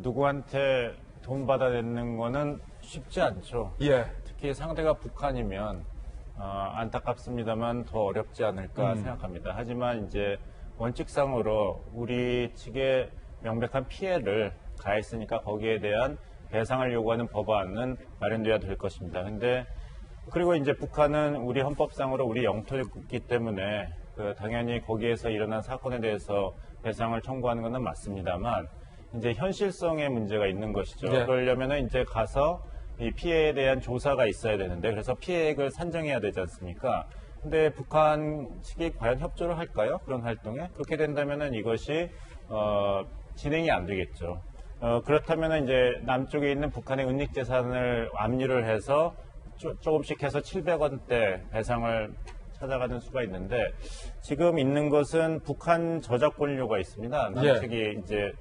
누구한테 돈 받아내는 거는 쉽지 않죠. 예. 특히 상대가 북한이면 안타깝습니다만 더 어렵지 않을까 생각합니다. 하지만 이제 원칙상으로 우리 측에 명백한 피해를 가했으니까 거기에 대한 배상을 요구하는 법안은 마련돼야 될 것입니다. 근데 그리고 이제 북한은 우리 헌법상으로 우리 영토이기 때문에 당연히 거기에서 일어난 사건에 대해서 배상을 청구하는 것은 맞습니다만 이제 현실성의 문제가 있는 것이죠. 네. 그러려면은 이제 가서 이 피해에 대한 조사가 있어야 되는데 그래서 피해액을 산정해야 되지 않습니까? 근데 북한 측이 과연 협조를 할까요? 그런 활동에? 그렇게 된다면은 이것이 진행이 안 되겠죠. 그렇다면은 이제 남쪽에 있는 북한의 은닉재산을 압류를 해서 조금씩 해서 700원대 배상을 찾아가는 수가 있는데 지금 있는 것은 북한 저작권료가 있습니다. 남측이 이제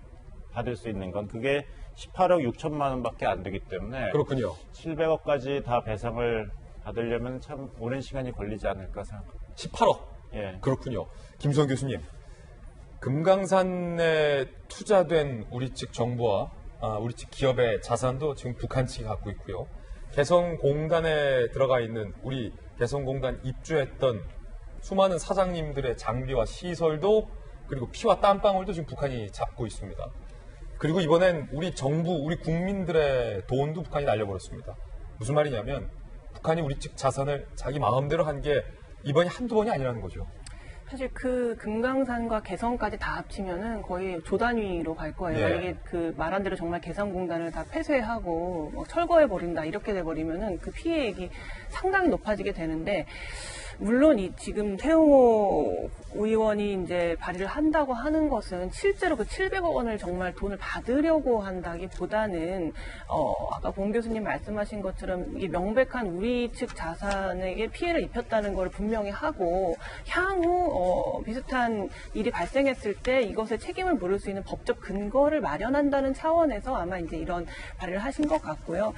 받을 수 있는 건 그게 18억 6천만 원밖에 안 되기 때문에 그렇군요. 700억까지 다 배상을 받으려면 참 오랜 시간이 걸리지 않을까 생각합니다. 18억. 예. 그렇군요. 김수원 교수님, 금강산에 투자된 우리 측 정부와 우리 측 기업의 자산도 지금 북한 측이 갖고 있고요. 개성공단에 들어가 있는 우리 개성공단 입주했던 수많은 사장님들의 장비와 시설도 그리고 피와 땀방울도 지금 북한이 잡고 있습니다. 그리고 이번엔 우리 정부, 우리 국민들의 돈도 북한이 날려버렸습니다. 무슨 말이냐면 북한이 우리 측 자산을 자기 마음대로 한 게 이번이 한두 번이 아니라는 거죠. 사실 그 금강산과 개성까지 다 합치면은 거의 조 단위로 갈 거예요. 예. 만약에 그 말한 대로 정말 개성공단을 다 폐쇄하고 철거해버린다 이렇게 돼버리면은 그 피해액이 상당히 높아지게 되는데 물론 이 지금 태용호 의원이 이제 발의를 한다고 하는 것은 실제로 그 700억 원을 정말 돈을 받으려고 한다기보다는 아까 공 교수님 말씀하신 것처럼 이게 명백한 우리 측 자산에게 피해를 입혔다는 걸 분명히 하고 향후 비슷한 일이 발생했을 때 이것에 책임을 물을 수 있는 법적 근거를 마련한다는 차원에서 아마 이제 이런 발의를 하신 것 같고요.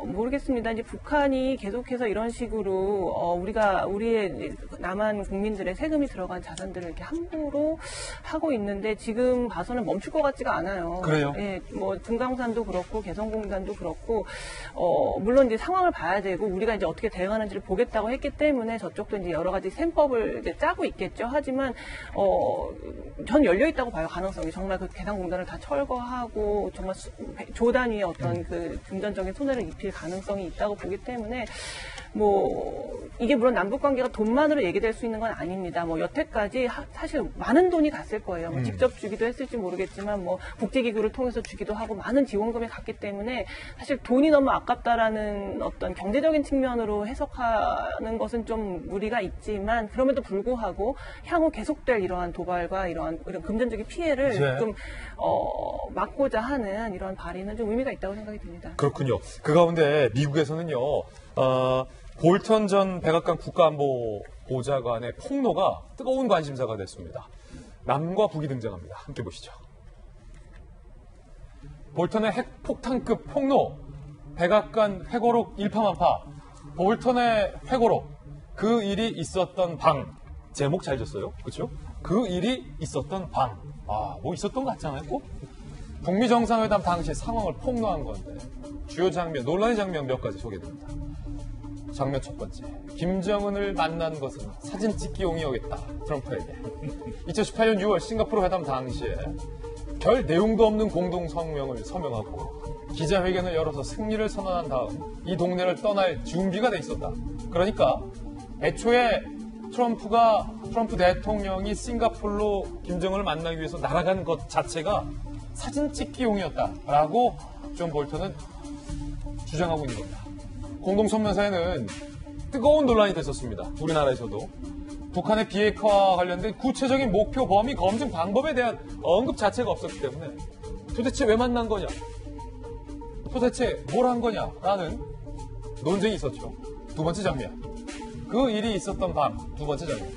모르겠습니다. 이제 북한이 계속해서 이런 식으로 우리의 남한 국민들의 세금이 들어간 자산들을 이렇게 함부로 하고 있는데 지금 봐서는 멈출 것 같지가 않아요. 그래요? 예, 뭐 금강산도 그렇고 개성공단도 그렇고 물론 이제 상황을 봐야 되고 우리가 이제 어떻게 대응하는지를 보겠다고 했기 때문에 저쪽도 이제 여러 가지 셈법을 이제 짜고 있겠죠. 하지만 전 열려 있다고 봐요. 가능성이 정말 그 개성공단을 다 철거하고 정말 조 단위의 어떤 그 금전적인 손해를 입힐 가능성이 있다고 보기 때문에 이게 물론 남북 관계가 돈만으로 얘기될 수 있는 건 아닙니다. 여태까지 사실 많은 돈이 갔을 거예요. 직접 주기도 했을지 모르겠지만 국제기구를 통해서 주기도 하고 많은 지원금이 갔기 때문에 사실 돈이 너무 아깝다라는 어떤 경제적인 측면으로 해석하는 것은 좀 무리가 있지만 그럼에도 불구하고 향후 계속될 이러한 도발과 이런 금전적인 피해를 네. 좀 막고자 하는 이런 발의는 좀 의미가 있다고 생각이 듭니다. 그렇군요. 그 가운데 미국에서는요. 볼턴 전 백악관 국가안보보좌관의 폭로가 뜨거운 관심사가 됐습니다. 남과 북이 등장합니다. 함께 보시죠. 볼턴의 핵폭탄급 폭로, 백악관 회고록 일파만파, 볼턴의 회고록, 그 일이 있었던 방. 제목 잘 졌어요. 그렇죠? 그 일이 있었던 방. 있었던 것 같잖아요. 꼭? 북미 정상회담 당시 상황을 폭로한 건데 주요 장면, 논란의 장면 몇 가지 소개됩니다. 장면 첫 번째, 김정은을 만난 것은 사진 찍기용이었다. 트럼프에게. 2018년 6월 싱가포르 회담 당시에 별 내용도 없는 공동 성명을 서명하고 기자회견을 열어서 승리를 선언한 다음 이 동네를 떠날 준비가 돼 있었다. 그러니까 애초에 트럼프 대통령이 싱가포르로 김정은을 만나기 위해서 날아간 것 자체가 사진 찍기용이었다라고 존 볼턴은 주장하고 있는 겁니다. 공동성명서에는 뜨거운 논란이 됐었습니다. 우리나라에서도. 북한의 비핵화와 관련된 구체적인 목표, 범위, 검증 방법에 대한 언급 자체가 없었기 때문에 도대체 왜 만난 거냐? 도대체 뭘 한 거냐? 라는 논쟁이 있었죠. 두 번째 장면. 그 일이 있었던 밤, 두 번째 장면.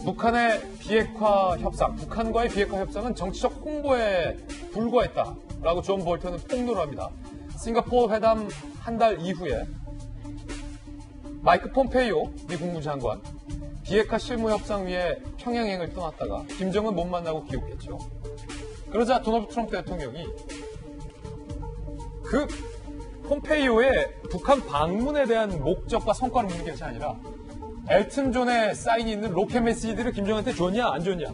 북한과의 비핵화 협상은 정치적 홍보에 불과했다라고 존 볼턴은 폭로를 합니다. 싱가포르 회담 한 달 이후에 마이크 폼페이오 미 국무장관 비핵화 실무 협상 위에 평양행을 떠났다가 김정은 못 만나고 귀국했죠. 그러자 도널드 트럼프 대통령이 그 폼페이오의 북한 방문에 대한 목적과 성과를 묻는 것이 아니라 엘튼 존의 사인이 있는 로켓 메시지들을 김정은한테 줬냐 안 줬냐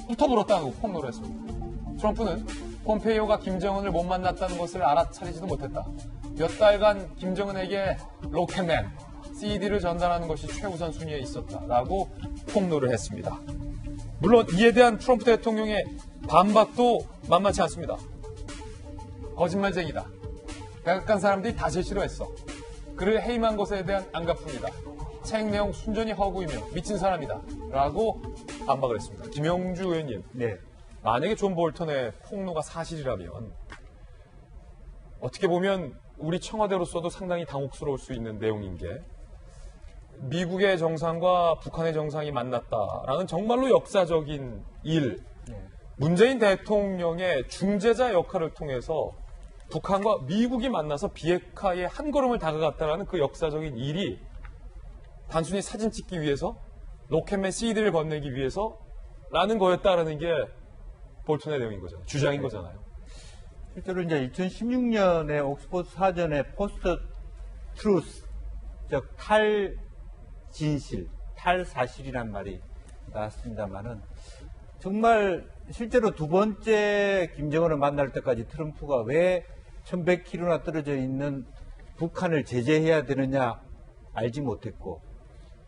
부터 물었다고 폭로를 했습니다. 트럼프는 폼페이오가 김정은을 못 만났다는 것을 알아차리지도 못했다. 몇 달간 김정은에게 로켓맨 CD를 전달하는 것이 최우선 순위에 있었다라고 폭로를 했습니다. 물론 이에 대한 트럼프 대통령의 반박도 만만치 않습니다. 거짓말쟁이다. 백악관 사람들이 다 제시로 했어. 그를 해임한 것에 대한 안갚습니다. 책 내용 순전히 허구이며 미친 사람이다. 라고 반박을 했습니다. 김영주 의원님, 네. 만약에 존 볼턴의 폭로가 사실이라면 어떻게 보면 우리 청와대로서도 상당히 당혹스러울 수 있는 내용인 게 미국의 정상과 북한의 정상이 만났다라는 정말로 역사적인 일, 문재인 대통령의 중재자 역할을 통해서 북한과 미국이 만나서 비핵화에 한 걸음을 다가갔다라는 그 역사적인 일이 단순히 사진 찍기 위해서 로켓맨 CD를 건네기 위해서라는 거였다라는 게 볼턴의 내용인 거잖아요. 주장인 거잖아요. 실제로 이제 2016년에 옥스퍼드 사전에 포스트 트루스, 즉 탈진실, 탈사실이란 말이 나왔습니다만은 정말 실제로 두 번째 김정은을 만날 때까지 트럼프가 왜 1100km나 떨어져 있는 북한을 제재해야 되느냐 알지 못했고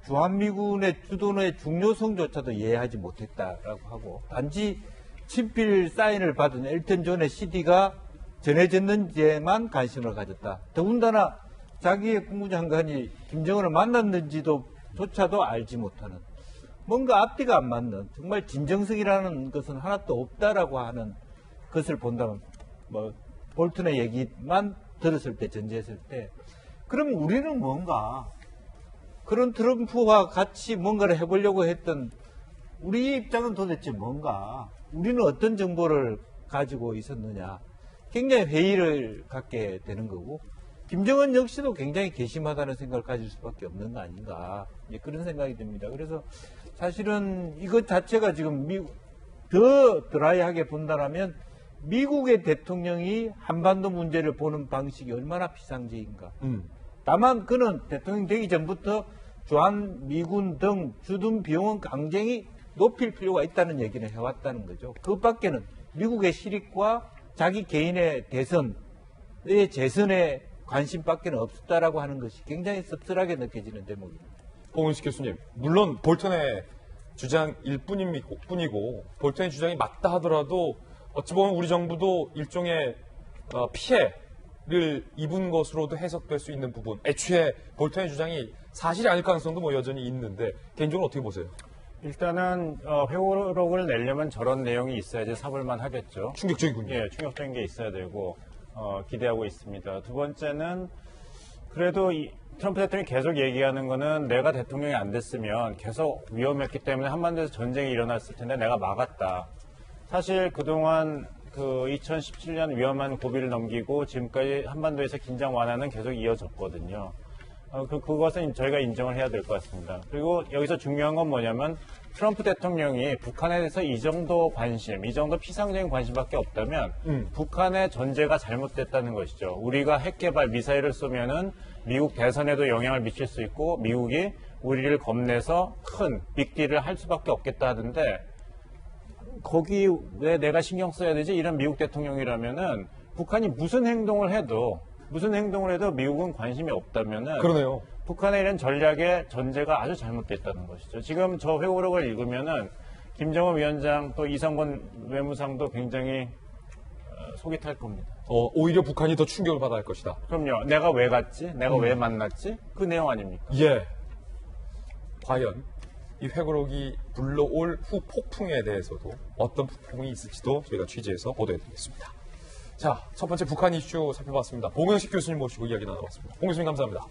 주한미군의 주도의 중요성조차도 이해하지 못했다라고 하고 단지 친필 사인을 받은 엘튼 존의 CD가 전해졌는지에만 관심을 가졌다. 더군다나 자기의 국무장관이 김정은을 만났는지도 조차도 알지 못하는 뭔가 앞뒤가 안 맞는 정말 진정성이라는 것은 하나도 없다라고 하는 것을 본다면 뭐 볼턴의 얘기만 들었을 때 전제했을 때 그럼 우리는 뭔가 그런 트럼프와 같이 뭔가를 해보려고 했던 우리 입장은 도대체 뭔가 우리는 어떤 정보를 가지고 있었느냐 굉장히 회의를 갖게 되는 거고 김정은 역시도 굉장히 괘씸하다는 생각을 가질 수밖에 없는 거 아닌가 그런 생각이 듭니다. 그래서 사실은 이것 자체가 지금 더 드라이하게 본다면 미국의 대통령이 한반도 문제를 보는 방식이 얼마나 비상적인가. 다만 그는 대통령 되기 전부터 주한미군 등 주둔 비용은 강경히 높일 필요가 있다는 얘기를 해왔다는 거죠. 그것밖에는 미국의 실익과 자기 개인의 대선의 재선에 관심밖에는 없었다라고 하는 것이 굉장히 씁쓸하게 느껴지는 대목입니다. 홍은식 교수님, 물론 볼턴의 주장일 뿐이고 볼턴의 주장이 맞다 하더라도 어찌 보면 우리 정부도 일종의 피해를 입은 것으로도 해석될 수 있는 부분. 애초에 볼턴의 주장이 사실이 아닐 가능성도 뭐 여전히 있는데 개인적으로 어떻게 보세요? 일단은 회고록을 내려면 저런 내용이 있어야지 사볼만 하겠죠. 충격적이군요. 예, 충격적인 게 있어야 되고 기대하고 있습니다. 두 번째는 그래도 트럼프 대통령이 계속 얘기하는 거는 내가 대통령이 안 됐으면 계속 위험했기 때문에 한반도에서 전쟁이 일어났을 텐데 내가 막았다. 사실 그동안 그 2017년 위험한 고비를 넘기고 지금까지 한반도에서 긴장 완화는 계속 이어졌거든요. 그것은 저희가 인정을 해야 될 것 같습니다. 그리고 여기서 중요한 건 뭐냐면 트럼프 대통령이 북한에 대해서 이 정도 관심, 이 정도 피상적인 관심밖에 없다면 북한의 전제가 잘못됐다는 것이죠. 우리가 핵 개발 미사일을 쏘면은 미국 대선에도 영향을 미칠 수 있고 미국이 우리를 겁내서 큰 빅딜을 할 수밖에 없겠다 하던데 거기 왜 내가 신경 써야 되지? 이런 미국 대통령이라면은 북한이 무슨 행동을 해도 미국은 관심이 없다면은 그러네요. 북한의 이런 전략의 전제가 아주 잘못됐다는 것이죠. 지금 저 회고록을 읽으면은 김정은 위원장 또 이성건 외무상도 굉장히 속이 탈 겁니다. 오히려 북한이 더 충격을 받아야 할 것이다. 그럼요. 내가 왜 갔지? 내가 왜 만났지? 그 내용 아닙니까? 예. 과연 이 회고록이 불러올 후 폭풍에 대해서도 어떤 폭풍이 있을지도 저희가 취재해서 보도해드리겠습니다. 자, 첫 번째 북한 이슈 살펴봤습니다. 봉영식 교수님 모시고 이야기 나눠봤습니다. 봉 교수님 감사합니다.